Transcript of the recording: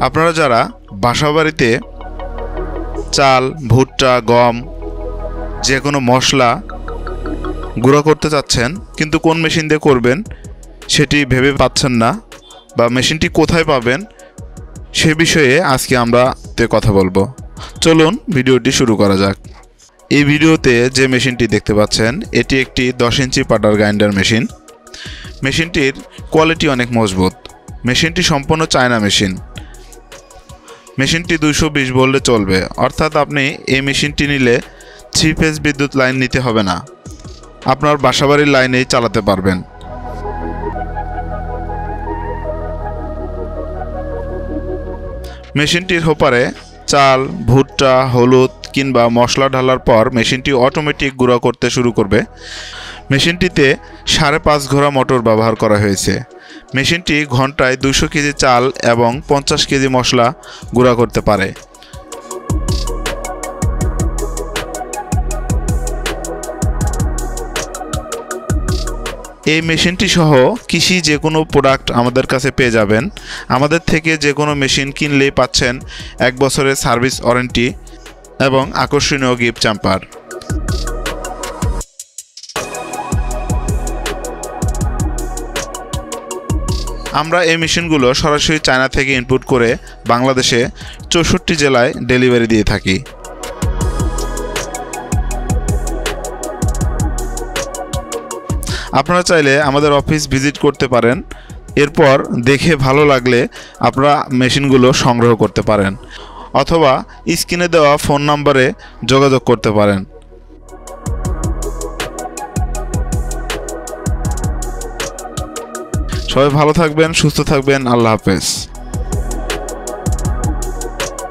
আপনারা যারা বাসাবাড়িতে চাল, ভুট্টা, গম যে কোনো মশলা গুঁড়ো করতে চাচ্ছেন কিন্তু কোন মেশিন দিয়ে করবেন সেটি ভেবে পাচ্ছেন না বা মেশিনটি কোথায় পাবেন সে বিষয়ে আজকে আমরা কথা বলবো। চলুন ভিডিওটি শুরু করা যাক। এই ভিডিওতে যে মেশিনটি দেখতে পাচ্ছেন এটি একটি 10 ইঞ্চি পাটার গ্রাইন্ডার মেশিন। মেশিনটির কোয়ালিটি অনেক মজবুত। মেশিনটি সম্পূর্ণ চায়না মেশিন। মেশিনটি 220 ভোল্টে চলবে, অর্থাৎ আপনি এই মেশিনটি নিলে 3 ফেজ বিদ্যুৎ লাইন নিতে হবে না, আপনার বাসাবাড়ির লাইনেই চালাতে পারবেন। মেশিনটির হোপারে চাল, ভুট্টা, হলুদ কিংবা মশলা ঢালার পর মেশিনটি অটোমেটিক গুঁড়া করতে শুরু করবে। মেশিনটিতে 5.5 ঘোড়া মোটর ব্যবহার করা হয়েছে। মেশিনটি ঘন্টায় 200 কেজি চাল এবং 50 কেজি মশলা গুঁড়া করতে পারে। এই মেশিনটি সহ কৃষি যে কোনো প্রোডাক্ট আমাদের কাছে পেয়ে যাবেন। আমাদের থেকে যে কোনো মেশিন কিনলেই পাচ্ছেন 1 বছরের সার্ভিস ওয়ারেন্টি এবং আকর্ষণীয় গিফট হ্যাম্পার। আমরা এই মেশিনগুলো সরাসরি চায়না থেকে ইনপুট করে বাংলাদেশে 64 জেলায় ডেলিভারি দিয়ে থাকি। আপনারা চাইলে আমাদের অফিস ভিজিট করতে পারেন। এরপর দেখে ভালো লাগলে আপনারা মেশিনগুলো সংগ্রহ করতে পারেন অথবা স্ক্রিনে দেওয়া ফোন নম্বরে যোগাযোগ করতে পারেন। সবাই ভালো থাকবেন, সুস্থ থাকবেন। আল্লাহ হাফেজ।